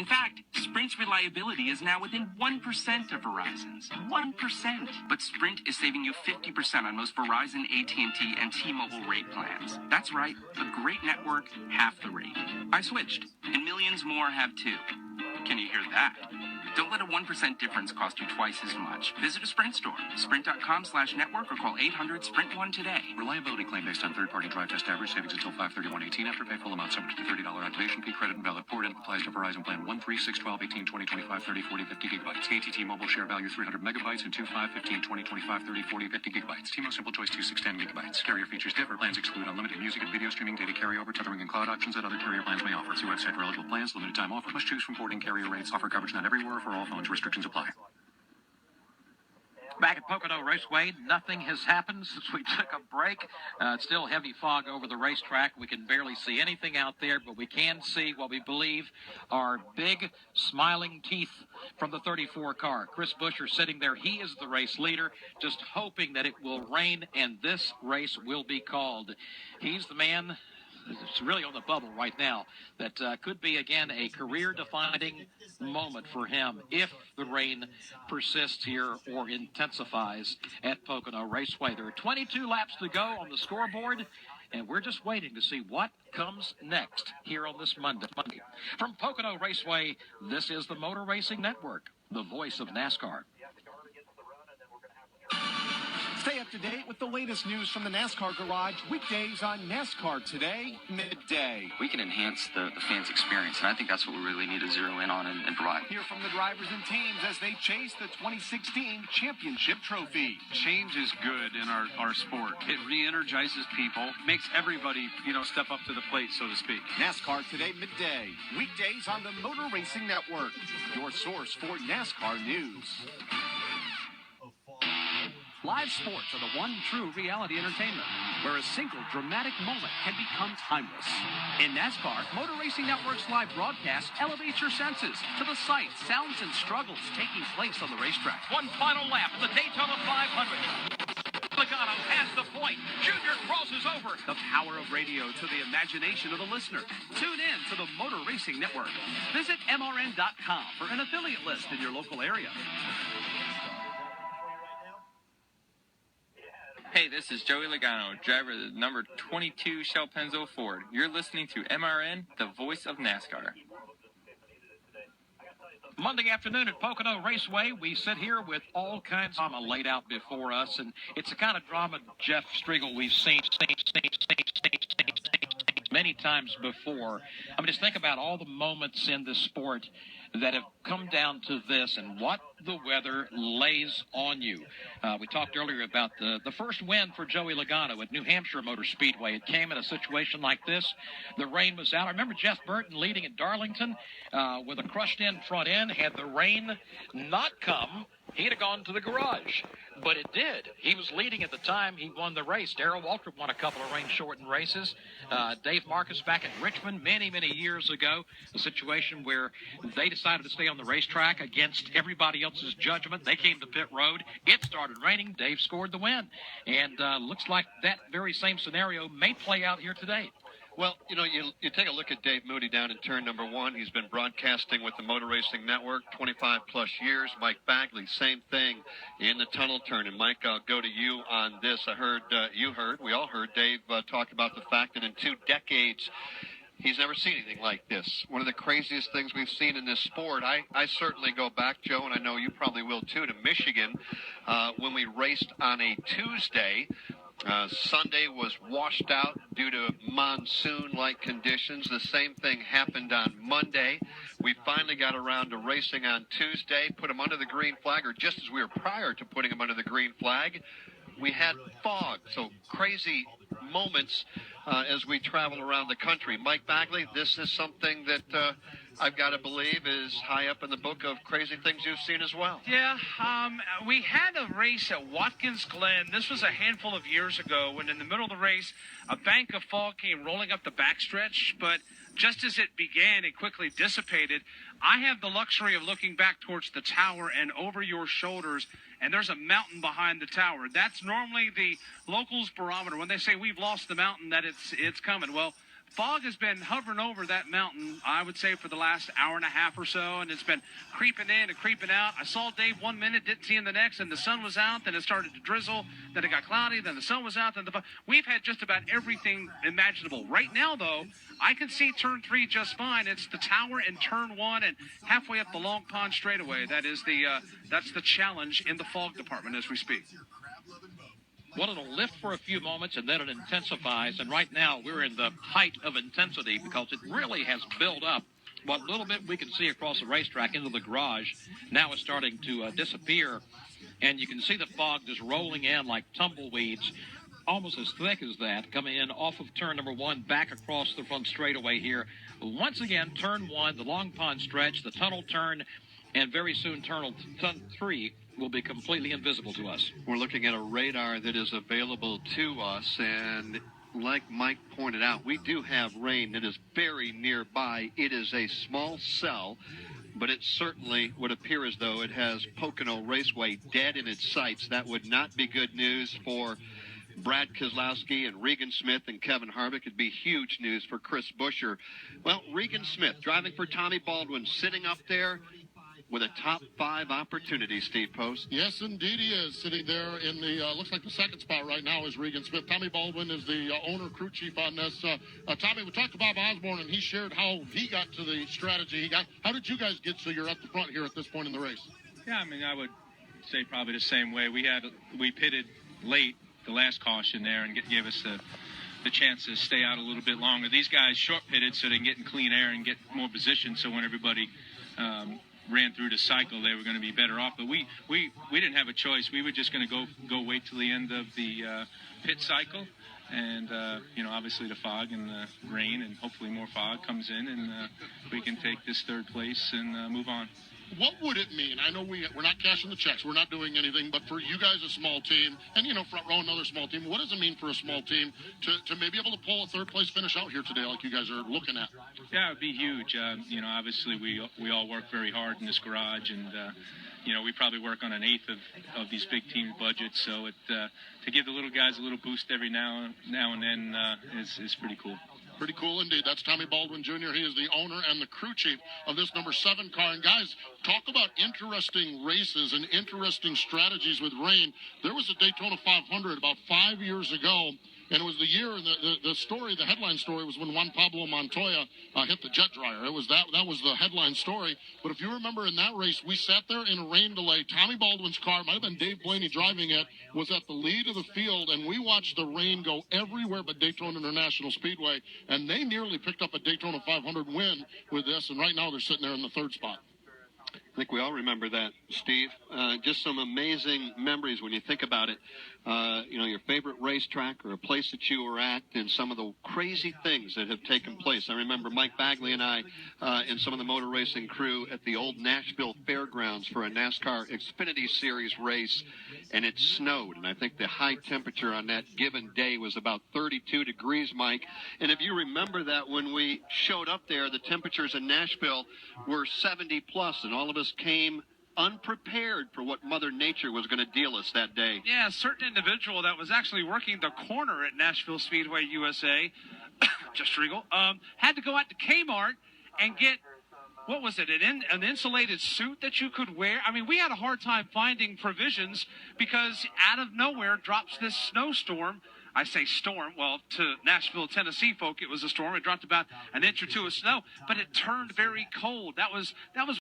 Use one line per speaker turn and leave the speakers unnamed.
In fact, Sprint's reliability is now within 1% of Verizon's. 1%. But Sprint is saving you 50% on most Verizon, AT&T, and T-Mobile rate plans. That's right, a great network, half the rate. I switched, and millions more have too. Can you hear that? Don't let a 1% difference cost you twice as much. Visit a Sprint store, sprint.com/network, or call 800-SPRINT1 today.
Reliability claim based on third-party drive test average savings until 5/31/18. After pay full amount subject to $30 activation fee. Credit and valid port in. Applies to Verizon plan 1, 3, 6, 12, 18, 20, 25, 30, 40, 50 gigabytes. AT&T Mobile share value 300 megabytes and 2, 5, 15, 20, 25, 30, 40, 50 gigabytes. T-Mobile Simple Choice 2, 6, 10 gigabytes. Carrier features differ. Plans exclude unlimited music and video streaming, data carryover, tethering, and cloud options that other carrier plans may offer. See website for eligible plans. Limited time offer. Must choose from forwarding carrier rates. Offer coverage not everywhere for all phones. Restrictions apply.
Back at Pocono Raceway, nothing has happened since we took a break. It's still heavy fog over the racetrack. We can barely see anything out there, but we can see what we believe are big, smiling teeth from the 34 car. Chris Buescher sitting there. He is the race leader, just hoping that it will rain and this race will be called. He's the man. It's really on the bubble right now. That could be, again, a career-defining moment for him if the rain persists here or intensifies at Pocono Raceway. There are 22 laps to go on the scoreboard, and we're just waiting to see what comes next here on this Monday. From Pocono Raceway, this is the Motor Racing Network, the voice of NASCAR.
Stay up to date with the latest news from the NASCAR Garage, weekdays on NASCAR Today, midday.
We can enhance the fans' experience, and I think that's what we really need to zero in on and provide.
Hear from the drivers and teams as they chase the 2016 championship trophy.
Change is good in our sport. It re-energizes people, makes everybody, step up to the plate, so to speak.
NASCAR Today, midday, weekdays on the Motor Racing Network, your source for NASCAR news.
Live sports are the one true reality entertainment, where a single dramatic moment can become timeless. In NASCAR, Motor Racing Network's live broadcast elevates your senses to the sights, sounds, and struggles taking place on the racetrack.
One final lap of the Daytona 500. Logano has the point. Junior crosses over.
The power of radio to the imagination of the listener. Tune in to the Motor Racing Network. Visit MRN.com for an affiliate list in your local area.
Hey, this is Joey Logano, driver of the number 22 Shell Penzo Ford. You're listening to MRN, the voice of NASCAR.
Monday afternoon at Pocono Raceway, we sit here with all kinds of drama laid out before us, and it's the kind of drama, Jeff Striegel, we've seen many times before. I mean, just think about all the moments in the sport that have come down to this and what the weather lays on you. We talked earlier about the first win for Joey Logano at New Hampshire Motor Speedway. It came in a situation like this. The rain was out. I remember Jeff Burton leading at Darlington with a crushed-in front end. Had the rain not come, he'd have gone to the garage. But it did. He was leading at the time he won the race. Darrell Waltrip won a couple of rain-shortened races. Dave Marcus back at Richmond many, many years ago, a situation where they decided to stay on the racetrack against everybody else's judgment. They came to pit road. It started raining. Dave scored the win. And looks like that very same scenario may play out here today.
Well, you take a look at Dave Moody down in turn number 1. He's been broadcasting with the Motor Racing Network 25-plus years. Mike Bagley, same thing in the tunnel turn. And, Mike, I'll go to you on this. I heard, we all heard Dave talk about the fact that in 2 decades he's never seen anything like this. One of the craziest things we've seen in this sport. I certainly go back, Joe, and I know you probably will too, to Michigan when we raced on a Tuesday. Sunday was washed out due to monsoon-like conditions. The same thing happened on Monday. We finally got around to racing on Tuesday, put them under the green flag, or just as we were prior to putting them under the green flag, we had fog. So crazy moments as we travel around the country. Mike Bagley, this is something that I've got to believe is high up in the book of crazy things you've seen as well.
Yeah, we had a race at Watkins Glen. This was a handful of years ago when in the middle of the race, a bank of fog came rolling up the backstretch, but just as it began, it quickly dissipated. I have the luxury of looking back towards the tower and over your shoulders, and there's a mountain behind the tower. That's normally the locals' barometer. When they say we've lost the mountain, that it's coming. Well, Fog has been hovering over that mountain, I would say, for the last hour and a half or so, and it's been creeping in and creeping out. I saw Dave 1 minute, didn't see him the next, and the sun was out, then it started to drizzle, then it got cloudy, then the sun was out, then we've had just about everything imaginable. Right now, though, I can see turn 3 just fine. It's the tower in turn 1 and halfway up the Long Pond straightaway. That's the challenge in the fog department as we speak.
Well, it'll lift for a few moments, and then it intensifies. And right now, we're in the height of intensity because it really has built up. What little bit we can see across the racetrack into the garage now is starting to disappear. And you can see the fog just rolling in like tumbleweeds, almost as thick as that, coming in off of turn number 1, back across the front straightaway here. Once again, turn 1, the Long Pond stretch, the tunnel turn, and very soon turn 3 will be completely invisible to us.
We're looking at a radar that is available to us, and like Mike pointed out, we do have rain that is very nearby. It is a small cell, but it certainly would appear as though it has Pocono Raceway dead in its sights. That would not be good news for Brad Keselowski and Regan Smith and Kevin Harvick. It'd be huge news for Chris Buescher. Well, Regan Smith, driving for Tommy Baldwin, sitting up there with a top 5 opportunity, Steve Post.
Yes, indeed he is. Sitting there in the, looks like the second spot right now is Regan Smith. Tommy Baldwin is the owner, crew chief on this. Tommy, we talked to Bob Osborne, and he shared how he got to the strategy he got. How did you guys get so you're at the front here at this point in the race?
Yeah, I mean, I would say probably the same way. We pitted late the last caution there and gave us the chance to stay out a little bit longer. These guys short pitted so they can get in clean air and get more position, so when everybody ran through the cycle, they were going to be better off. But we didn't have a choice. We were just going to go wait till the end of the pit cycle, and obviously the fog and the rain and hopefully more fog comes in, and we can take this third place and move on.
What would it mean? I know we're not cashing the checks, we're not doing anything, but for you guys, a small team, and front row, another small team, what does it mean for a small team to maybe able to pull a third place finish out here today like you guys are looking at?
Yeah, it would be huge. Obviously we all work very hard in this garage, and we probably work on an eighth of these big team budgets, so to give the little guys a little boost every now and then is pretty cool.
Pretty cool indeed. That's Tommy Baldwin Jr. He is the owner and the crew chief of this number 7 car. And guys, talk about interesting races and interesting strategies with rain. There was a Daytona 500 about 5 years ago, and it was the year, and the headline story was when Juan Pablo Montoya hit the jet dryer. It was that was the headline story. But if you remember in that race, we sat there in a rain delay. Tommy Baldwin's car, might have been Dave Blaney driving it, was at the lead of the field, and we watched the rain go everywhere but Daytona International Speedway, and they nearly picked up a Daytona 500 win with this, and right now they're sitting there in the 3rd spot.
I think we all remember that, Steve. Just some amazing memories when you think about it. Your favorite racetrack or a place that you were at, and some of the crazy things that have taken place. I remember Mike Bagley and I and some of the motor racing crew at the old Nashville Fairgrounds for a NASCAR Xfinity Series race, and it snowed. And I think the high temperature on that given day was about 32 degrees, Mike. And if you remember that when we showed up there, the temperatures in Nashville were 70 plus, and all of us came unprepared for what Mother Nature was going to deal us that day.
Yeah, a certain individual that was actually working the corner at Nashville Speedway, USA, just Regal, had to go out to Kmart and get, what was it, an insulated suit that you could wear? I mean, we had a hard time finding provisions because out of nowhere drops this snowstorm. I say storm. Well, to Nashville, Tennessee folk, it was a storm. It dropped about an inch or two of snow, but it turned very cold. That was